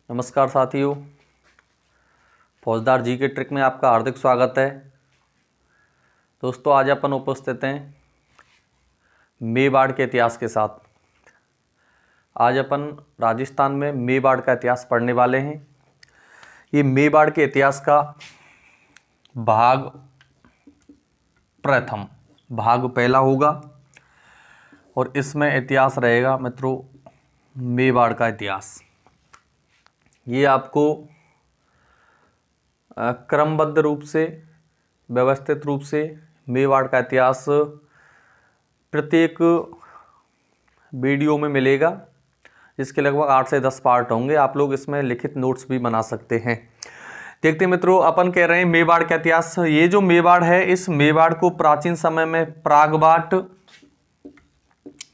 नमस्कार साथियों, फौजदार जी के ट्रिक में आपका हार्दिक स्वागत है। दोस्तों, आज अपन उपस्थित हैं मेवाड़ के इतिहास के साथ। आज अपन राजस्थान में मेवाड़ का इतिहास पढ़ने वाले हैं। ये मेवाड़ के इतिहास का भाग प्रथम, भाग पहला होगा और इसमें इतिहास रहेगा मित्रों मेवाड़ का इतिहास। ये आपको क्रमबद्ध रूप से, व्यवस्थित रूप से मेवाड़ का इतिहास प्रत्येक वीडियो में मिलेगा, जिसके लगभग 8 से 10 पार्ट होंगे। आप लोग इसमें लिखित नोट्स भी बना सकते हैं। देखते हैं मित्रों, अपन कह रहे हैं मेवाड़ का इतिहास। ये जो मेवाड़ है, इस मेवाड़ को प्राचीन समय में प्रागबाट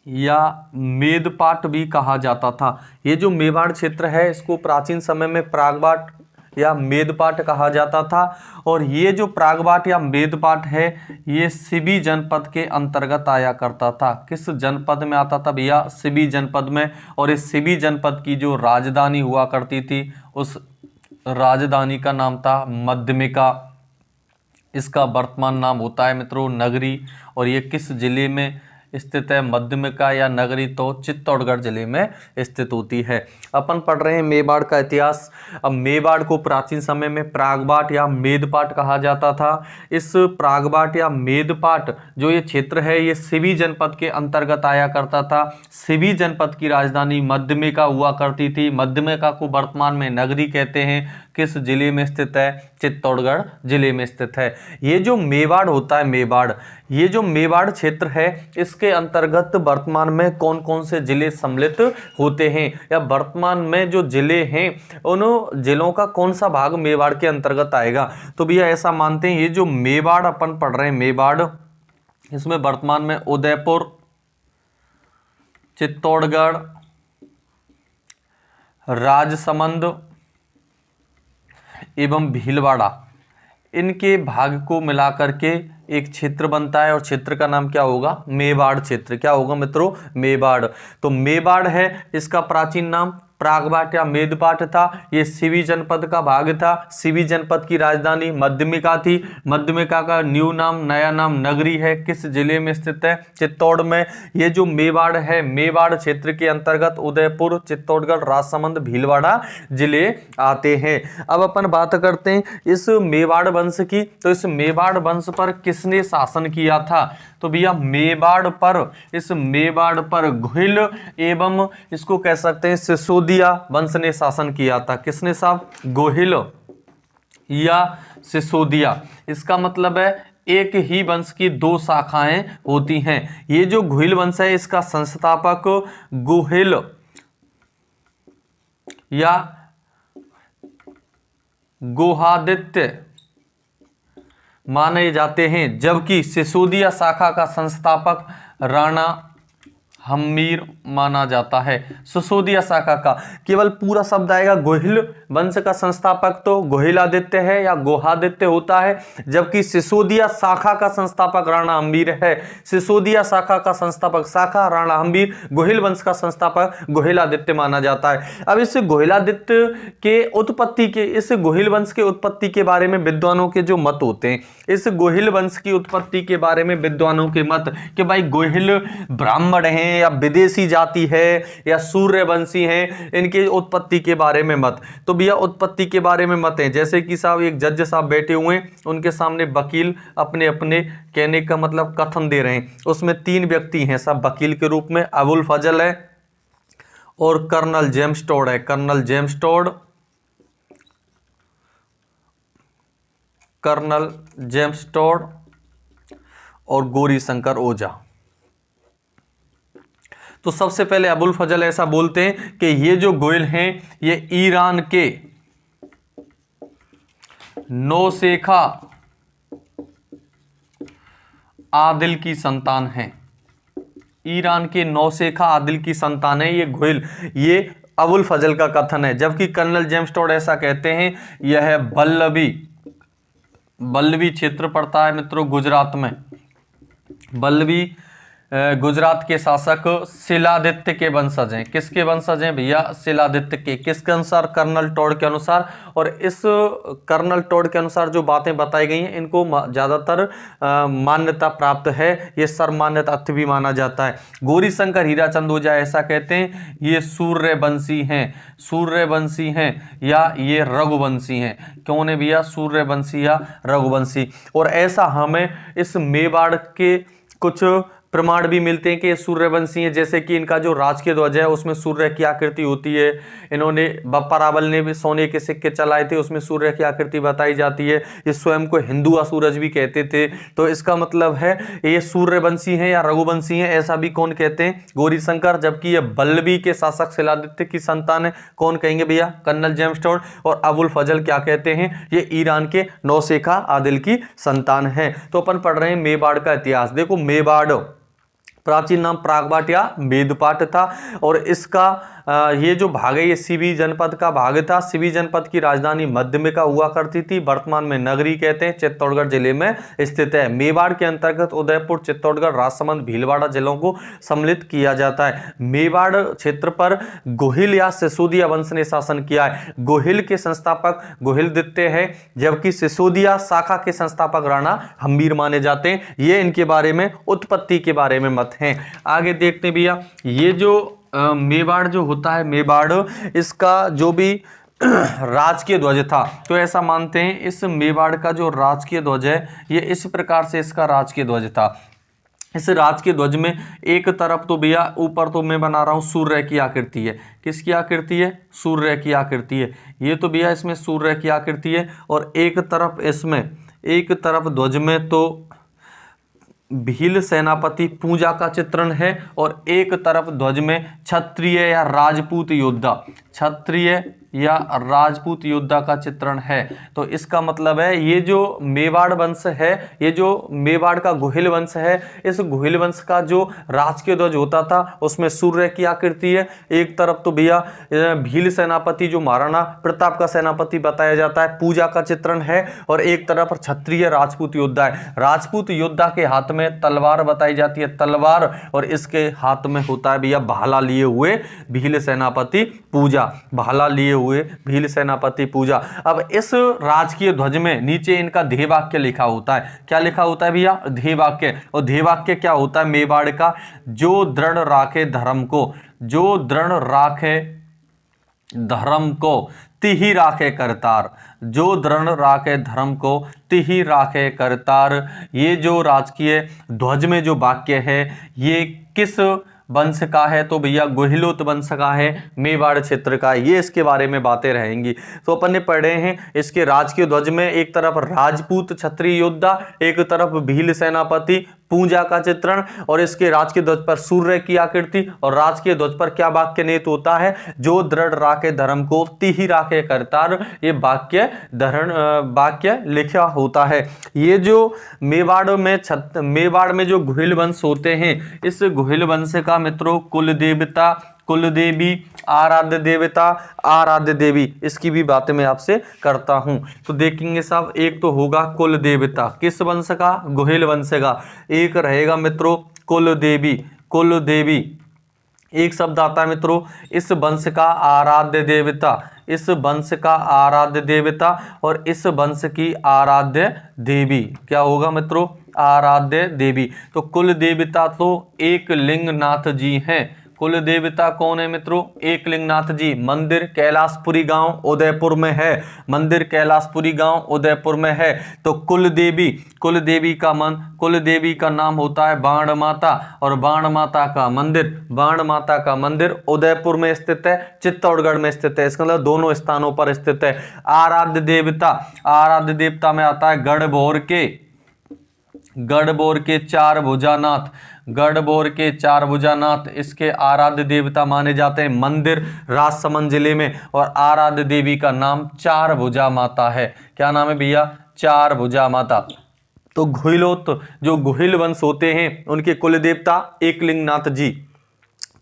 या मेदपाट भी कहा जाता था। ये जो मेवाड़ क्षेत्र है, इसको प्राचीन समय में प्रागबाट या मेदपाट कहा जाता था। और ये जो प्रागबाट या मेदपाट है, ये सिबी जनपद के अंतर्गत आया करता था। किस जनपद में आता था भैया? सिबी जनपद में। और इस सिबी जनपद की जो राजधानी हुआ करती थी, उस राजधानी का नाम था मध्यमिका। इसका वर्तमान नाम होता है मित्रों नगरी। और ये किस जिले में स्थित है? मध्यमिका या नगरी तो चित्तौड़गढ़ जिले में स्थित होती है। अपन पढ़ रहे हैं मेवाड़ का इतिहास। अब मेवाड़ को प्राचीन समय में प्रागबाट या मेदपाट कहा जाता था। इस प्रागबाट या मेदपाट जो ये क्षेत्र है, ये सिबी जनपद के अंतर्गत आया करता था। सिबी जनपद की राजधानी मध्यमिका हुआ करती थी। मध्यमिका को वर्तमान में नगरी कहते हैं। किस जिले में स्थित है? चित्तौड़गढ़ जिले में स्थित है। ये जो मेवाड़ होता है, मेवाड़, ये जो मेवाड़ क्षेत्र है, इसके अंतर्गत वर्तमान में कौन कौन से जिले सम्मिलित होते हैं, या वर्तमान में जो जिले हैं उन जिलों का कौन सा भाग मेवाड़ के अंतर्गत आएगा? तो भैया ऐसा मानते हैं, ये जो मेवाड़ अपन पढ़ रहे हैं मेवाड़, इसमें वर्तमान में उदयपुर, चित्तौड़गढ़, राजसमंद एवं भीलवाड़ा, इनके भाग को मिलाकर के एक क्षेत्र बनता है। और क्षेत्र का नाम क्या होगा? मेवाड़ क्षेत्र। क्या होगा मित्रों? मेवाड़। तो मेवाड़ है, इसका प्राचीन नाम प्रागबाट या मेदपाट था। ये सिबी जनपद का भाग था। सिबी जनपद की राजधानी मध्यमिका थी। मध्यमिका का न्यू नाम, नया नाम नगरी है। किस जिले में स्थित है? चित्तौड़ में। ये जो मेवाड़ है, मेवाड़ क्षेत्र के अंतर्गत उदयपुर, चित्तौड़गढ़, राजसमंद, भीलवाड़ा जिले आते हैं। अब अपन बात करते हैं इस मेवाड़ वंश की। तो इस मेवाड़ वंश पर किसने शासन किया था? तो भैया मेवाड़ पर, इस मेवाड़ पर घुइल एवं इसको कह सकते हैं सिसोदिया वंश ने शासन किया था। किसने साहब? गोहिल या सिसोदिया। इसका मतलब है एक ही वंश की दो शाखाएं होती हैं। ये जो घुइल वंश है, इसका संस्थापक गोहिल या गोहादित्य माने जाते हैं, जबकि सिसोदिया शाखा का संस्थापक राणा हम्मीर माना जाता है। सिसोदिया शाखा का केवल पूरा शब्द आएगा। गोहिल वंश का संस्थापक तो गोहिलादित्य है या गोहादित्य होता है, जबकि सिसोदिया शाखा का संस्थापक राणा हम्मीर है। सिसोदिया शाखा का संस्थापक शाखा राणा हम्मीर, गोहिल वंश का संस्थापक गोहिलादित्य माना जाता है। अब इस गोहिलादित्य के उत्पत्ति के, इस गोहिल वंश के उत्पत्ति के बारे में विद्वानों के जो मत होते हैं, इस गोहिल वंश की उत्पत्ति के बारे में विद्वानों के मत कि भाई गोहिल ब्राह्मण हैं या विदेशी जाति है या सूर्यवंशी हैं, इनके उत्पत्ति के बारे में मत। तो भैया उत्पत्ति के बारे में मत हैं। जैसे कि साहब एक जज साहब बैठे हुए हैं, उनके सामने वकील अपने अपने कहने का मतलब कथन दे रहे हैं। उसमें 3 व्यक्ति हैं सब वकील के रूप में। अबुल फजल है और कर्नल जेम्स टोड है। Colonel James Tod, Colonel James Tod और गौरी शंकर ओझा। तो सबसे पहले अबुल फजल ऐसा बोलते हैं कि ये जो गोयल हैं, ये ईरान के नौशेखा आदिल की संतान हैं। ईरान के नौशेखा आदिल की संतान है ये गोयल। ये अबुल फजल का कथन है। जबकि कर्नल जेम्स टोड ऐसा कहते हैं, यह बल्लवी क्षेत्र पड़ता है मित्रों गुजरात में। बल्लवी गुजरात के शासक शिलादित्य के वंशज हैं। किसके वंशज हैं भैया? शिलादित्य के। किसके अनुसार? कर्नल टोड के अनुसार। और इस कर्नल टोड के अनुसार जो बातें बताई गई हैं इनको ज़्यादातर मान्यता प्राप्त है, ये सर्वमान्य तथ्य भी माना जाता है। गौरीशंकर हीराचंद ओझा ऐसा कहते हैं ये सूर्यवंशी हैं, सूर्यवंशी हैं या ये रघुवंशी हैं। कौन है भैया? सूर्यवंशी या रघुवंशी। और ऐसा हमें इस मेवाड़ के कुछ प्रमाण भी मिलते हैं कि ये सूर्यवंशी हैं, जैसे कि इनका जो राजकीय ध्वज है उसमें सूर्य की आकृति होती है। इन्होंने बप्पा रावल ने भी सोने के सिक्के चलाए थे, उसमें सूर्य की आकृति बताई जाती है। ये स्वयं को हिंदू सूरज भी कहते थे। तो इसका मतलब है ये सूर्यवंशी हैं या रघुवंशी हैं, ऐसा भी कौन कहते हैं? गौरीशंकर। जबकि ये बल्लभी के शासक शिलादित्य की संतान है। कौन कहेंगे भैया? Colonel James Tod. और अबुल फजल क्या कहते हैं? ये ईरान के नौशेखा आदिल की संतान है। तो अपन पढ़ रहे हैं मेवाड़ का इतिहास। देखो मेवाड़ प्राचीन नाम प्रागबाट या मेदपाट था। और इसका ये जो भाग है ये सिवी जनपद का भाग था। सिवी जनपद की राजधानी मध्यमिका हुआ करती थी, वर्तमान में नगरी कहते हैं, चित्तौड़गढ़ जिले में स्थित है। मेवाड़ के अंतर्गत उदयपुर, चित्तौड़गढ़, राजसमंद, भीलवाड़ा जिलों को सम्मिलित किया जाता है। मेवाड़ क्षेत्र पर गोहिल या सिसोदिया वंश ने शासन किया है। गोहिल के संस्थापक गोहिलदित्य है, जबकि सिसोदिया शाखा के संस्थापक राणा हम्मीर माने जाते हैं। ये इनके बारे में, उत्पत्ति के बारे में मत हैं। आगे देखते हैं भैया, ये जो मेवाड़ जो होता है, मेवाड़ इसका जो भी राजकीय ध्वज था, तो ऐसा मानते हैं इस मेवाड़ का जो राजकीय ध्वज है ये इस प्रकार से इसका राजकीय ध्वज था। इस राजकीय ध्वज में एक तरफ तो भैया ऊपर तो मैं बना रहा हूँ सूर्य की आकृति है। किसकी आकृति है? सूर्य की आकृति है। ये तो भैया इसमें सूर्य की आकृति है। और एक तरफ ध्वज में तो भील सेनापति पूजा का चित्रण है। और एक तरफ ध्वज में क्षत्रिय या राजपूत योद्धा का चित्रण है। तो इसका मतलब है ये जो मेवाड़ वंश है, ये जो मेवाड़ का गोहिल वंश है, इस गोहिल वंश का जो राजकीय ध्वज होता था उसमें सूर्य की आकृति है। एक तरफ तो भैया भील सेनापति जो महाराणा प्रताप का सेनापति बताया जाता है, पूजा का चित्रण है। और एक तरफ क्षत्रिय राजपूत योद्धा है। राजपूत योद्धा के हाथ में तलवार बताई जाती है, तलवार, और इसके हाथ में होता है भैया भाला लिए हुए भील सेनापति पूजा, भाला लिए हुए भील सेनापति पूजा। अब इस राजकीय ध्वज में नीचे इनका ध्येय वाक्य लिखा होता है। क्या लिखा होता है भैया? ध्येय वाक्य। और ध्येय वाक्य क्या होता है मेवाड़ का? जो दृढ़ राखे धर्म को, जो दृढ़ राखे धर्म को तिहि राखे करतार, जो दृढ़ राखे धर्म को तिहि राखे करतार। ये जो राजकीय ध्वज में जो वाक्य है ये किस वंश का है? तो भैया गोहिलोत वंश का है, मेवाड़ क्षेत्र का। ये इसके बारे में बातें रहेंगी। तो अपन ने पढ़े हैं इसके राजकीय ध्वज में एक तरफ राजपूत क्षत्रिय योद्धा, एक तरफ भील सेनापति पूजा का चित्रण, और इसके राजकीय ध्वज पर सूर्य की आकृति। और राजकीय ध्वज पर क्या वाक्य निहित होता है? जो दृढ़ राखे धर्म को तिहि राखे करतार। ये वाक्य लिखा होता है। ये जो मेवाड़ में जो गोहिल वंश होते हैं, इस गोहिल वंश का मित्रों कुल देवता, कुल देवी, आराध्य देवता, आराध्य देवी, इसकी भी बातें मैं आपसे करता हूं। तो देखेंगे साहब, एक तो होगा कुल देवता, किस वंश का? गोहिल वंश का। एक रहेगा मित्रों कुल देवी, कुल देवी एक शब्द आता है मित्रों इस वंश का आराध्य देवता, इस वंश का आराध्य देवता, और इस वंश की आराध्य देवी। क्या होगा मित्रों? आराध्य देवी। तो कुल देवता तो एक लिंगनाथ जी हैं। कुल देवता कौन है मित्रों? एक लिंगनाथ जी। मंदिर कैलाशपुरी गांव उदयपुर में है, मंदिर कैलाशपुरी गांव उदयपुर में है। तो कुल देवी का नाम होता है बाण माता, और बाण माता का मंदिर उदयपुर में स्थित है, चित्तौड़गढ़ में स्थित है। इसका मतलब दोनों स्थानों पर स्थित है। आराध्य देवता में आता है गढ़बोर के चार भुजानाथ, गढ़बोर के चार भुजानाथ इसके आराध्य देवता माने जाते हैं। मंदिर राजसमंद जिले में, और आराध्य देवी का नाम चार भुजा माता है। क्या नाम है भैया? चार भुजा माता। तो गोहिल वंश होते हैं उनके कुल देवता एकलिंगनाथ जी,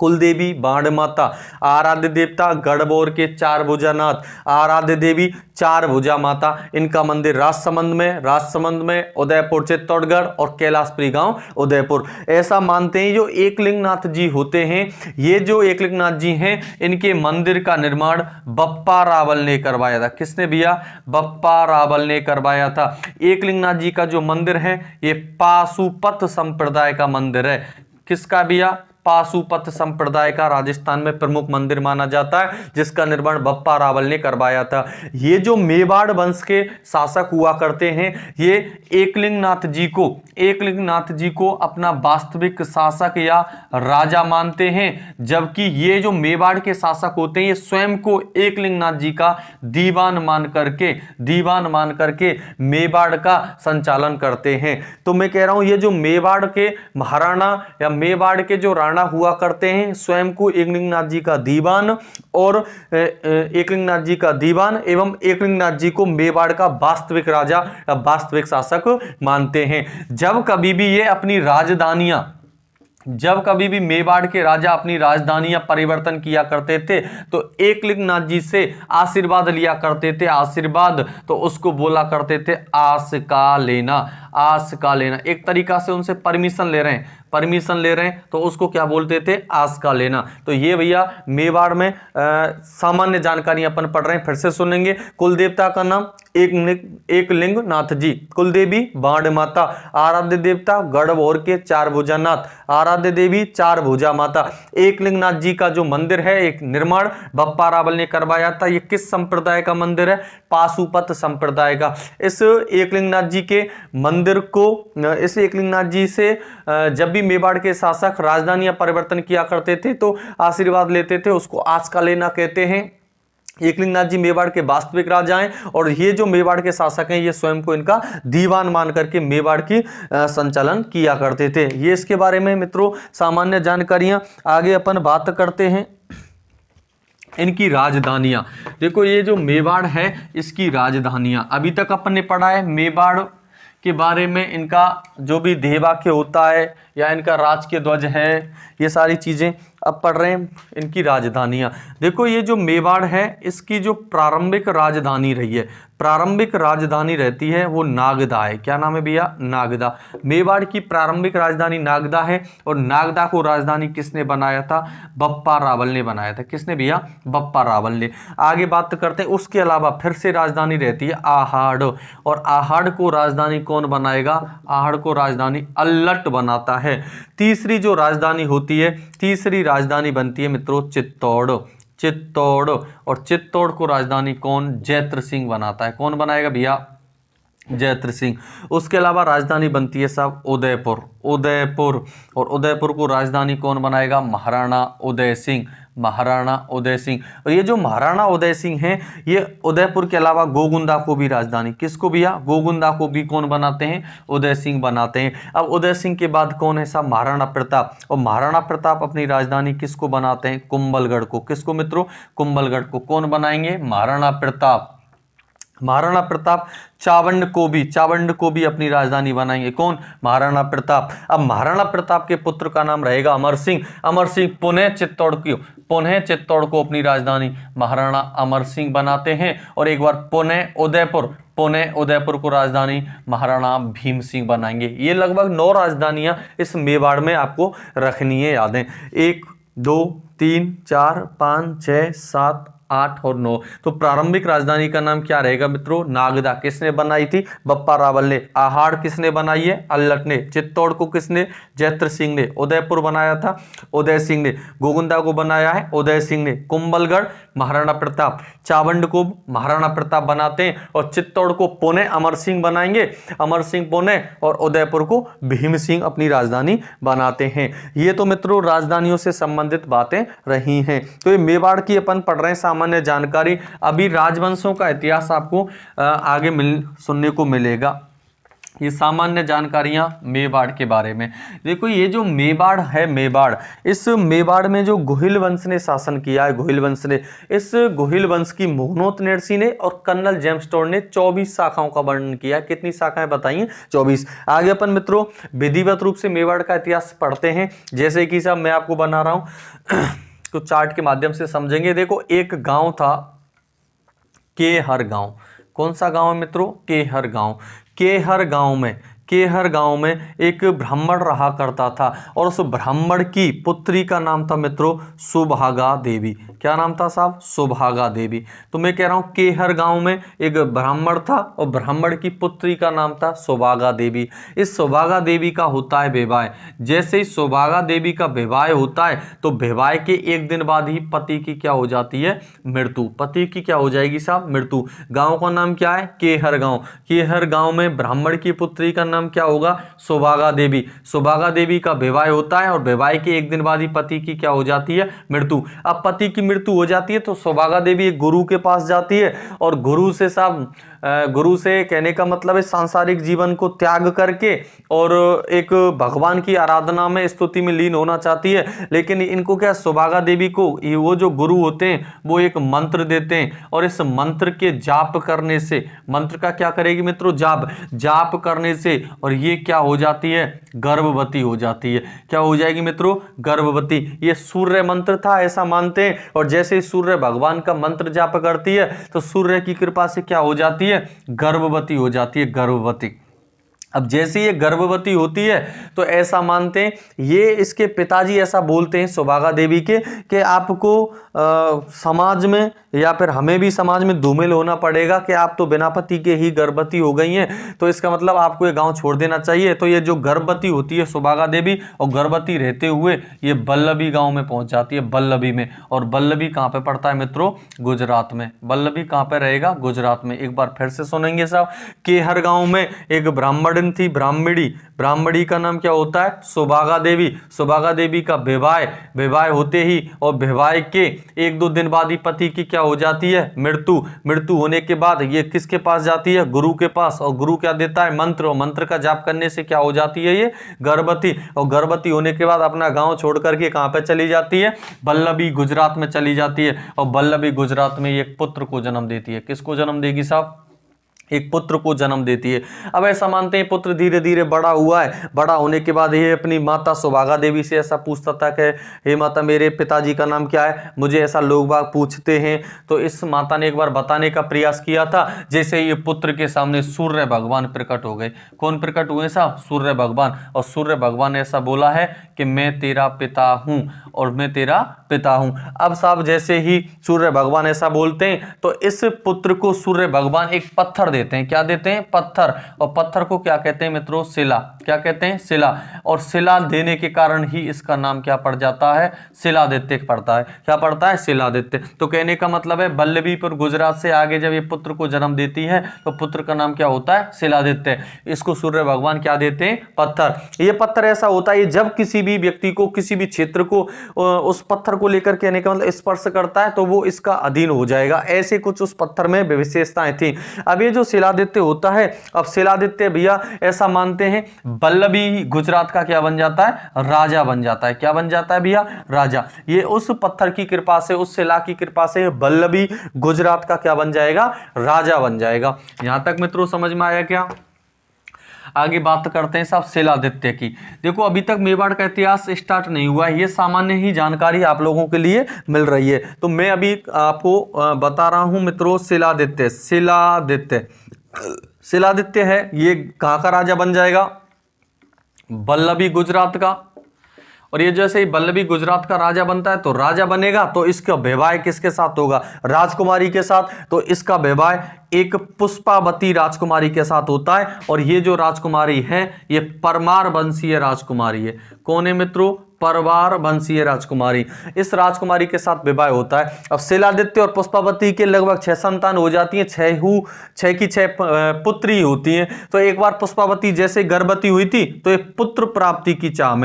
कुलदेवी बाण माता, आराध्य देवता गढ़बोर के चार भुजानाथ, आराध्य देवी चार भुजा माता। इनका मंदिर राजसमंद में उदयपुर चित्तौड़गढ़ और कैलाशपुरी गांव उदयपुर। ऐसा मानते हैं जो एकलिंगनाथ जी होते हैं, ये जो एकलिंगनाथ जी हैं, इनके मंदिर का निर्माण बप्पा रावल ने करवाया था। किसने भैया? बप्पा रावल ने करवाया था। एकलिंगनाथ जी का जो मंदिर है ये पाशुपत संप्रदाय का मंदिर है। किसका भैया? पाशुपत संप्रदाय का राजस्थान में प्रमुख मंदिर माना जाता है, जिसका निर्माण बप्पा रावल ने करवाया था। ये जो मेवाड़ वंश के शासक हुआ करते हैं, ये एकलिंगनाथ जी को अपना वास्तविक शासक या राजा मानते हैं, जबकि ये जो मेवाड़ के शासक होते हैं ये स्वयं को एकलिंगनाथ जी का दीवान मान करके मेवाड़ का संचालन करते हैं। तो मैं कह रहा हूं ये जो मेवाड़ के महाराणा या मेवाड़ के जो राणा हुआ करते हैं, स्वयं को एकलिंगनाथ जी का दीवान और एकलिंगनाथ जी का दीवान एवं एकलिंगनाथ जी को मेवाड़ का वास्तविक राजा या वास्तविक शासक मानते हैं। जब कभी भी मेवाड़ के राजा अपनी राजधानियां परिवर्तन किया करते थे तो एकलिंगनाथ जी से आशीर्वाद लिया करते थे। आशीर्वाद तो उसको बोला करते थे आस का लेना। एक तरीका से उनसे परमिशन ले रहे हैं तो उसको क्या बोलते थे? आस का लेना। तो ये भैया मेवाड़ में सामान्य जानकारी अपन पढ़ रहे हैं, फिर से सुनेंगे। कुल देवता का नाम एकलिंगनाथ जी, कुलदेवी बाण माता, आराध्य देवता गढ़बोर के चार भुजानाथ, आराध्य देवी चार भुजा माता। एकलिंगनाथ जी का जो मंदिर है एक निर्माण बप्पा रावल ने करवाया था। ये किस संप्रदाय का मंदिर है? पाशुपत संप्रदाय का। इस एकलिंगनाथ जी के मंदिर को, इस एकलिंगनाथ जी से जब भी मेवाड़ के शासक राजधानियां परिवर्तन किया करते थे तो आशीर्वाद लेते थे, उसको आस का लेना कहते हैं। एकलिंगनाथ जी मेवाड़ के वास्तविक राजा हैं और ये जो मेवाड़ के शासक हैं ये स्वयं को इनका दीवान मान करके मेवाड़ की संचालन किया करते थे। ये इसके बारे में मित्रों सामान्य जानकारियां। आगे अपन बात करते हैं इनकी राजधानियां। देखो ये जो मेवाड़ है इसकी राजधानियां, अभी तक अपन ने पढ़ा है मेवाड़ के बारे में, इनका जो भी ध्येयवाक्य होता है या इनका राजकीय ध्वज है, ये सारी चीज़ें अब पढ़ रहे हैं। इनकी राजधानियां देखो, ये जो मेवाड़ है इसकी जो प्रारंभिक राजधानी रही है, प्रारंभिक राजधानी रहती है वो नागदा है। क्या नाम है भैया? नागदा। मेवाड़ की प्रारंभिक राजधानी नागदा है और नागदा को राजधानी किसने बनाया था? बप्पा रावल ने बनाया था। किसने भैया? बप्पा रावल ने। आगे बात करते हैं, उसके अलावा फिर से राजधानी रहती है आहाड़, और आहाड़ को राजधानी कौन बनाएगा? आहाड़ को राजधानी अल्लट बनाता है। तीसरी जो राजधानी होती है, तीसरी राजधानी बनती है मित्रों चित्तौड़, और चित्तौड़ को राजधानी कौन? जैत्र सिंह बनाता है। कौन बनाएगा भैया? जैत्र सिंह। उसके अलावा राजधानी बनती है सब उदयपुर, और उदयपुर को राजधानी कौन बनाएगा? महाराणा उदय सिंह। और ये जो महाराणा उदय सिंह हैं ये उदयपुर के अलावा गोगुंदा को भी राजधानी, किसको भैया? गोगुंदा को भी कौन बनाते हैं? उदय सिंह बनाते हैं। अब उदय सिंह के बाद कौन है साहब? महाराणा प्रताप। और महाराणा प्रताप अपनी राजधानी किसको बनाते हैं? कुंभलगढ़ को। किसको मित्रों? कुंभलगढ़ को। कौन बनाएंगे? महाराणा प्रताप चावंड को भी अपनी राजधानी बनाएंगे। कौन? महाराणा प्रताप। अब महाराणा प्रताप के पुत्र का नाम रहेगा अमर सिंह। पुनः चित्तौड़ को अपनी राजधानी महाराणा अमर सिंह बनाते हैं। और एक बार पुनः उदयपुर को राजधानी महाराणा भीम सिंह बनाएंगे। ये लगभग 9 राजधानियां इस मेवाड़ में आपको रखनी है यादें। 1 2 3 4 5 6 7 8 और 9। तो प्रारंभिक राजधानी का नाम क्या रहेगा मित्रों? नागदा। किसने बनाई थी? बप्पा रावल ने। आहाड़ किसने बनाई है? अल्लट ने। चित्तौड़ को किसने? जैत्र सिंह ने। उदयपुर बनाया था उदय सिंह ने। गोगुंदा को बनाया है उदय सिंह ने। कुंभलगढ़ महाराणा प्रताप। चावंड को महाराणा प्रताप बनाते हैं और चित्तौड़ को पुणे अमर सिंह बनाएंगे, अमर सिंह पुणे, और उदयपुर को भीम सिंह अपनी राजधानी बनाते हैं। ये तो मित्रों राजधानियों से संबंधित बातें रही हैं। तो ये मेवाड़ की अपन पढ़ रहे हैं सामान्य जानकारी। अभी राजवंशों का इतिहास आपको आगे सुनने को मिलेगा। ये सामान्य जानकारियां मेवाड़ के बारे में। देखो ये जो मेवाड़ है, मेवाड़, इस मेवाड़ में जो गोहिल वंश ने शासन किया है, गोहिल वंश ने, इस गोहिल वंश की मुहनोत नरसी ने और कर्नल जेम्स टोड ने 24 शाखाओं का वर्णन किया है। कितनी शाखाएं बताइए? 24। आगे अपन मित्रों विधिवत रूप से मेवाड़ का इतिहास पढ़ते हैं। जैसे कि साहब मैं आपको बना रहा हूं कुछ चार्ट के माध्यम से समझेंगे। देखो एक गांव था केहर गांव। कौन सा गांव है मित्रों? केहर गांव। केहर गांव में एक ब्राह्मण रहा करता था और उस ब्राह्मण की पुत्री का नाम था मित्रों सुभागा देवी। क्या नाम था साहब? सुभागा देवी। तो मैं कह रहा हूं केहर गांव में एक ब्राह्मण था और ब्राह्मण की पुत्री का नाम था सुभागा देवी। इस सुभागा देवी का होता है विवाह। जैसे ही सुभागा देवी का विवाह होता है तो विवाह के एक दिन बाद ही पति की क्या हो जाती है? मृत्यु। पति की क्या हो जाएगी साहब? मृत्यु। गांव का नाम क्या है? केहर गांव। केहर गांव में ब्राह्मण की पुत्री का नाम क्या होगा? सुभागा देवी। सुभागा देवी का विवाह होता है और विवाह के एक दिन बाद ही पति की क्या हो जाती है? मृत्यु। अब पति की मृत्यु हो जाती है तो सुभागा देवी एक गुरु के पास जाती है और गुरु से साहब, गुरु से कहने का मतलब है सांसारिक जीवन को त्याग करके और एक भगवान की आराधना में, स्तुति में लीन होना चाहती है। लेकिन इनको क्या, सुभागा देवी को वो जो गुरु होते हैं वो एक मंत्र देते हैं और इस मंत्र के जाप करने से, मंत्र का क्या करेगी मित्रों? जाप करने से, और ये क्या हो जाती है? गर्भवती हो जाती है। क्या हो जाएगी मित्रों? गर्भवती। ये सूर्य मंत्र था ऐसा मानते हैं और जैसे ही सूर्य भगवान का मंत्र जाप करती है तो सूर्य की कृपा से क्या हो जाती है? गर्भवती हो जाती है, गर्भवती। अब जैसे ये गर्भवती होती है तो ऐसा मानते हैं, ये इसके पिताजी ऐसा बोलते हैं सुभागा देवी के कि आपको समाज में या फिर हमें भी समाज में धूमिल होना पड़ेगा कि आप तो बिना पति के ही गर्भवती हो गई हैं, तो इसका मतलब आपको ये गांव छोड़ देना चाहिए। तो ये जो गर्भवती होती है सुभागा देवी और गर्भवती रहते हुए ये बल्लभी गांव में पहुंच जाती है, बल्लभी में। और बल्लभी कहां पे पड़ता है मित्रों? गुजरात में। बल्लभी कहां पे रहेगा? गुजरात में। एक बार फिर से सुनेंगे साहब। केहर गांव में एक ब्राह्मण थी, ब्राह्मणी का नाम क्या होता है? सुभागा देवी। सुभागा देवी का विवाह होते ही और विवाह के एक दो दिन बाद ही पति की क्या हो जाती है? मृत्यु होने के बाद ये किसके पास जाती है? गुरु के पास। और गुरु क्या देता है? मंत्र। और मंत्र का जाप करने से क्या हो जाती है? ये गर्भवती। और गर्भवती होने के बाद अपना गांव छोड़ करके कहां पे चली जाती है? बल्लभी, गुजरात में चली जाती है। और बल्लभी गुजरात में एक पुत्र को जन्म देती है। किसको जन्म देगी साहब? एक पुत्र को जन्म देती है। अब ऐसा मानते हैं पुत्र धीरे धीरे बड़ा हुआ है। बड़ा होने के बाद ये अपनी माता सुभागा देवी से ऐसा पूछता था कि हे माता, मेरे पिताजी का नाम क्या है? मुझे ऐसा लोग बाग पूछते हैं। तो इस माता ने एक बार बताने का प्रयास किया था। जैसे ये पुत्र के सामने सूर्य भगवान प्रकट हो गए। कौन प्रकट हुए साहब? सूर्य भगवान। और सूर्य भगवान ने ऐसा बोला है कि मैं तेरा पिता हूं और मैं तेरा पिता हूं। अब साहब जैसे ही सूर्य भगवान ऐसा बोलते हैं तो इस पुत्र को सूर्य भगवान एक पत्थर देते हैं। क्या देते हैं? पत्थर। और पत्थर को क्या कहते हैं मित्रों? शिला। क्या कहते हैं? शिला। और शिला देने के कारण ही इसका नाम क्या पड़ जाता है? शिलादित्य पड़ता है। क्या पड़ता है? शिलादित्य। तो कहने का मतलब है बल्लभीपुर गुजरात से आगे जब ये पुत्र को जन्म देती है तो पुत्र का नाम क्या होता है? शिलादित्य। इसको सूर्य भगवान क्या देते हैं? पत्थर। ये पत्थर ऐसा होता है जब किसी भी व्यक्ति को, किसी भी क्षेत्र को उस पत्थर को लेकर कहने का मतलब स्पर्श करता है तो वो इसका अधीन हो जाएगा। ऐसे कुछ उस पत्थर में विशेषताएं थी। अब ये जो शिलादित्य होता है, अब शिलादित्य भैया ऐसा मानते हैं बल्लभी गुजरात का क्या बन जाता है? राजा बन जाता है। क्या बन जाता है भैया? राजा। ये उस पत्थर की कृपा से, उस शिला की कृपा से बल्लभी गुजरात का क्या बन जाएगा? राजा बन जाएगा। यहां तक मित्रों समझ में आया क्या? आगे बात करते हैं साहब शिलादित्य की। देखो अभी तक मेवाड़ का इतिहास स्टार्ट नहीं हुआ है, ये सामान्य ही जानकारी आप लोगों के लिए मिल रही है। तो मैं अभी आपको बता रहा हूं मित्रों शिलादित्य। शिलादित्य है, ये कहां का राजा बन जाएगा? बल्लभी गुजरात का। और ये जैसे ही बल्लभी गुजरात का राजा बनता है तो राजा बनेगा तो इसका विवाह किसके साथ होगा? राजकुमारी के साथ। तो इसका विवाह एक पुष्पावती राजकुमारी के साथ होता है। और ये जो राजकुमारी है ये परमार वंशीय राजकुमारी है। कौन है मित्रों? परवार वंशीय राजकुमारी, इस राजकुमारी के साथ विवाह होता है। अब शिलादित्य और पुष्पावती के लगभग 6 संतान हो जाती हैं, 6 की 6 पुत्री होती हैं। तो एक बार पुष्पावती जैसे गर्भवती हुई थी तो ये पुत्र प्राप्ति की चाह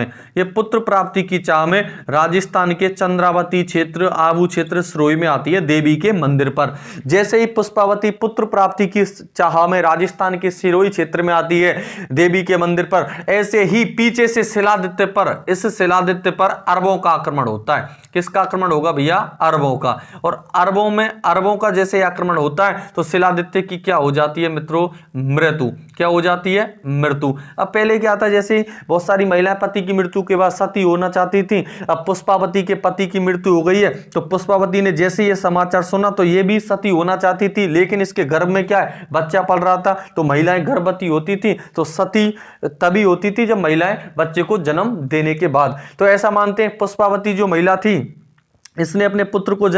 में, राजस्थान के चंद्रावती क्षेत्र, आबू क्षेत्र, सिरोही में आती है देवी के मंदिर पर। जैसे ही पुष्पावती पुत्र प्राप्ति की चाह में राजस्थान के सिरोही क्षेत्र में आती है देवी के मंदिर पर, ऐसे ही पीछे से शिलादित्य पर, इस शिलादित्य पर अरबों का आक्रमण होता है। किसका आक्रमण होगा भैया? अरबों का। और अरबों का जैसे आक्रमण होता है तो शिलादित्य की क्या हो जाती है मित्रों? मृत्यु। क्या हो जाती है? मृत्यु। अब पहले क्या था, जैसे बहुत सारी महिलाएं पति की मृत्यु के बाद सती होना चाहती थी। अब पुष्पावती के पति की मृत्यु हो गई है तो पुष्पावती ने जैसे ये समाचार सुना तो ये भी सती होना चाहती थी, लेकिन इसके गर्भ में क्या है? बच्चा पल रहा था। तो महिलाएं गर्भवती होती थी तो सती तभी होती थी जब महिलाएं बच्चे को जन्म देने के बाद। तो ऐसा मानते हैं पुष्पावती जो महिला थी इसने अपने पुत्र को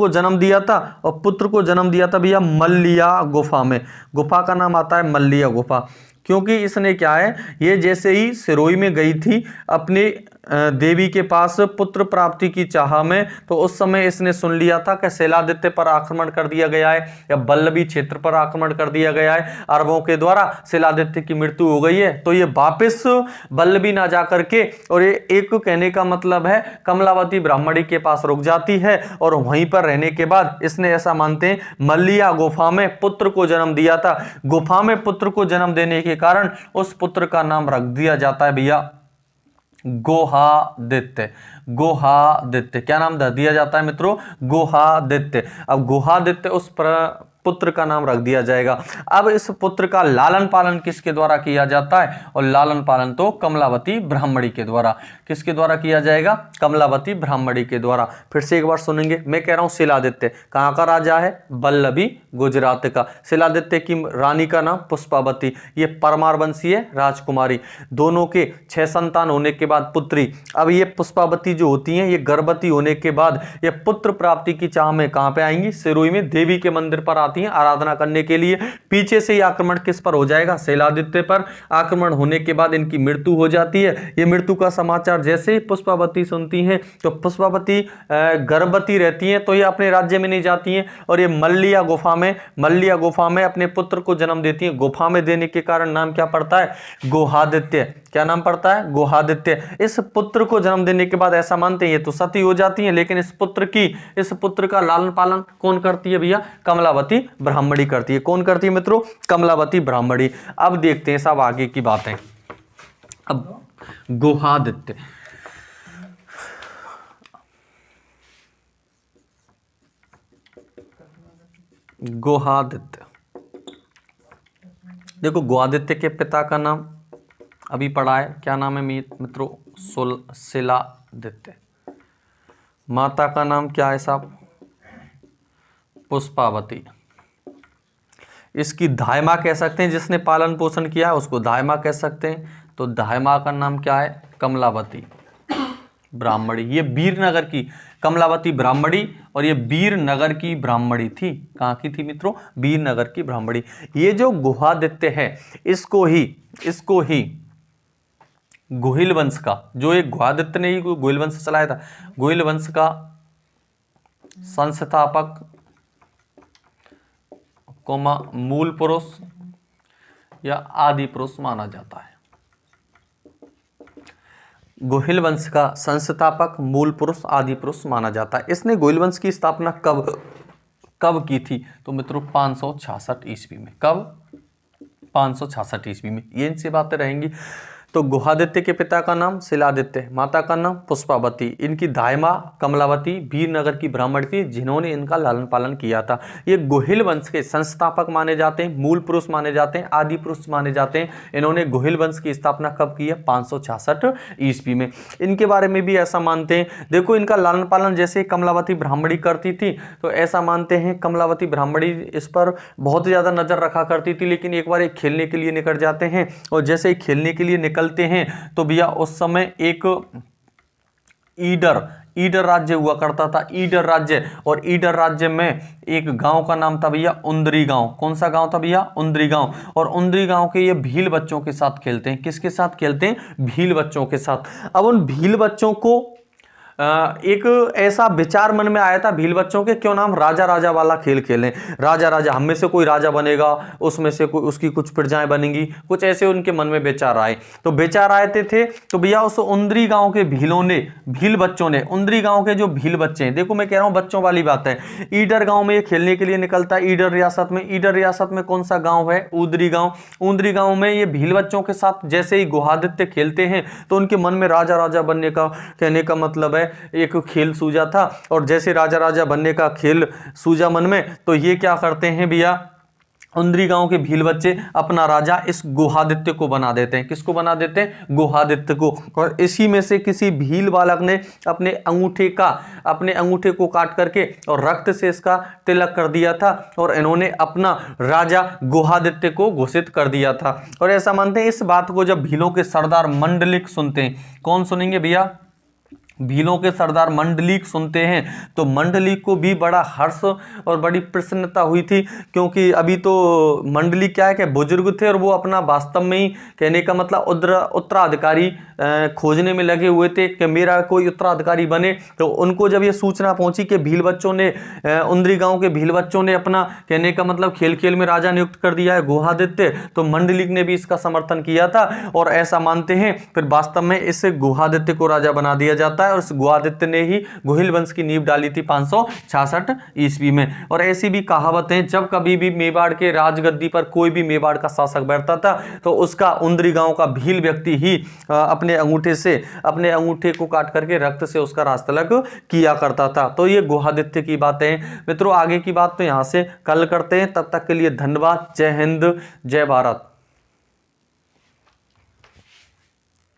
जन्म दिया था, और पुत्र को जन्म दिया था भैया मल्लिया गुफा में। गुफा का नाम आता है मल्लिया गुफा, क्योंकि इसने क्या है, ये जैसे ही सिरोही में गई थी अपने देवी के पास पुत्र प्राप्ति की चाह में, तो उस समय इसने सुन लिया था कि शिलादित्य पर आक्रमण कर दिया गया है या बल्लभी क्षेत्र पर आक्रमण कर दिया गया है अरबों के द्वारा, शिलादित्य की मृत्यु हो गई है। तो ये वापस बल्लभी ना जा करके, और ये एक कहने का मतलब है कमलावती ब्राह्मणी के पास रुक जाती है, और वहीं पर रहने के बाद इसने ऐसा मानते हैं मल्लिया गुफा में पुत्र को जन्म दिया था। गुफा में पुत्र को जन्म देने के कारण उस पुत्र का नाम रख दिया जाता है भैया गोहादित्य। गोहादित्य क्या नाम दिया जाता है मित्रों? गोहादित्य। अब गोहादित्य उस पुत्र का नाम रख दिया जाएगा। अब इस पुत्र का लालन पालन किसके द्वारा किया जाता है? और लालन पालन तो कमलावती ब्राह्मणी के द्वारा। किसके द्वारा किया जाएगा? कमलावती ब्राह्मणी के द्वारा। फिर से एक बार सुनेंगे, मैं कह रहा हूं शिलादित्य कहां का राजा है? बल्लभी गुजरात का। शिलादित्य की रानी का नाम पुष्पावती, ये परमार वंशीय राजकुमारी। दोनों के 6 संतान होने के बाद पुत्री। अब ये पुष्पावती जो होती हैं ये गर्भवती होने के बाद ये पुत्र प्राप्ति की चाह में कहां पे आएंगी? सिरोही में देवी के मंदिर पर आती हैं आराधना करने के लिए। पीछे से ये आक्रमण किस पर हो जाएगा? शिलादित्य पर। आक्रमण होने के बाद इनकी मृत्यु हो जाती है। ये मृत्यु का समाचार जैसे ही पुष्पावती सुनती हैं तो पुष्पावती गर्भवती रहती हैं, तो ये अपने राज्य में नहीं जाती हैं और ये मल्लिया गुफा में अपने पुत्र को जन्म देती हैं। गुफा में देने के कारण नाम क्या पड़ता है? गोहादित्य। क्या नाम पड़ता है? गोहादित्य। इस पुत्र को जन्म देने के बाद ऐसा मानते हैं ये तो सती हो जाती हैं, लेकिन इस पुत्र का लालन पालन कौन करती है भैया? कमलावती ब्राह्मणी करती है। कौन करती है मित्रों? कमलावती ब्राह्मणी। अब देखते हैं सब आगे की बातें। अब गोहादित्य, देखो गोहादित्य के पिता का नाम अभी पढ़ा है, क्या नाम है मित्रों? शिलादित्य। माता का नाम क्या है साहब? पुष्पावती। इसकी धायमा कह सकते हैं, जिसने पालन पोषण किया है उसको धायमा कह सकते हैं। तो धायमा का नाम क्या है? कमलावती ब्राह्मणी। ये वीरनगर की कमलावती ब्राह्मणी, और ये वीरनगर की ब्राह्मणी थी। कहाँ की थी मित्रों? वीरनगर की ब्राह्मणी। ये जो गुहादित्य है इसको ही गोहिल वंश का, जो एक गुहादित्य ने ही गोहिल वंश चलाया था, गोहिल वंश का संस्थापक मूल पुरुष या आदि पुरुष माना जाता है। गोहिल वंश का संस्थापक, मूल पुरुष, आदि पुरुष माना जाता है। इसने गोहिल वंश की स्थापना कब की थी? तो मित्रों 566 ईस्वी में। कब? 566 ईस्वी में। ये इनसे बातें रहेंगी। तो गुहादित्य के पिता का नाम शिलादित्य, माता का नाम पुष्पावती, इनकी दायमा कमलावती वीरनगर की ब्राह्मण थी जिन्होंने इनका लालन पालन किया था। ये गोहिल वंश के संस्थापक माने जाते हैं, मूल पुरुष माने जाते हैं, आदि पुरुष माने जाते हैं। इन्होंने गोहिल वंश की स्थापना कब की है? 566 ईस्वी में। इनके बारे में भी ऐसा मानते हैं, देखो इनका लालन पालन जैसे कमलावती ब्राह्मणी करती थी, तो ऐसा मानते हैं कमलावती ब्राह्मणी इस पर बहुत ज़्यादा नजर रखा करती थी। लेकिन एक बार एक खेलने के लिए निकल जाते हैं, और जैसे ही खेलने के लिए निकलते हैं तो भैया उस समय एक ईडर राज्य हुआ करता था, ईडर राज्य। और ईडर राज्य में एक गांव का नाम था भैया उंदरी गांव। कौन सा गांव था भैया? उंदरी गांव। और उंदरी गांव के ये भील बच्चों के साथ खेलते हैं। किसके साथ खेलते हैं? भील बच्चों के साथ। अब उन भील बच्चों को एक ऐसा विचार मन में आया था भील बच्चों के, क्यों नाम राजा राजा वाला खेल खेलें। राजा राजा, हम में से कोई राजा बनेगा, उसमें से कोई उसकी कुछ प्रजाएं बनेंगी, कुछ ऐसे उनके मन में विचार आए। तो विचार आए थे तो भैया उस उंदरी गांव के भीलों ने, भील बच्चों ने, उंदरी गांव के जो भील बच्चे हैं, देखो मैं कह रहा हूं बच्चों वाली बात है, ईडर गांव में ये खेलने के लिए निकलता है। ईडर रियासत में, ईडर रियासत में कौन सा गांव है? उदरी गांव। उंदरी गांव में ये भील बच्चों के साथ जैसे ही गुहादित्य खेलते हैं तो उनके मन में राजा राजा बनने का, कहने का मतलब है एक खेल सूझा था। और जैसे राजा राजा बनने का खेल सूझा मन में, तो ये क्या करते हैं भैया, उंदरी गांव के भील बच्चे अपना राजा इस गुहादित्य को बना देते हैं। किसको बना देते हैं? गुहादित्य को। और इसी में से किसी भील बालक ने अपने अंगूठे को काट करके और रक्त से इसका तिलक कर दिया था, और इन्होंने अपना राजा गुहादित्य को घोषित कर दिया था। और ऐसा मानते हैं, इस बात को जब भीलों के सरदार मंडलिक सुनते हैं, कौन सुनेंगे भैया? भीलों के सरदार मंडलिक सुनते हैं, तो मंडलिक को भी बड़ा हर्ष और बड़ी प्रसन्नता हुई थी, क्योंकि अभी तो मंडलिक क्या है कि बुजुर्ग थे और वो अपना वास्तव में ही, कहने का मतलब उत्तराधिकारी खोजने में लगे हुए थे कि मेरा कोई उत्तराधिकारी बने। तो उनको जब ये सूचना पहुंची कि भील बच्चों ने, उंदरी गांव के भील बच्चों ने अपना, कहने का मतलब खेल खेल में राजा नियुक्त कर दिया है गुहादित्य, तो मंडलिक ने भी इसका समर्थन किया था। और ऐसा मानते हैं फिर वास्तव में इस गुहादित्य को राजा बना दिया जाता है। और इस गुहादित्य ने ही गोहिल वंश की नींव डाली थी 566 ईस्वी में। और ऐसी भी कहावतें, जब कभी भी मेवाड़ के राजगद्दी पर कोई भी मेवाड़ का शासक बैठता था तो उसका उंदरी गांव का भील व्यक्ति ही अपने अंगूठे को काट करके रक्त से उसका राजतिलक किया करता था। तो ये गुहादित्य की बातें हैं मित्रों। आगे की बात तो यहां से कल करते हैं, तब तक के लिए धन्यवाद। जय हिंद, जय भारत।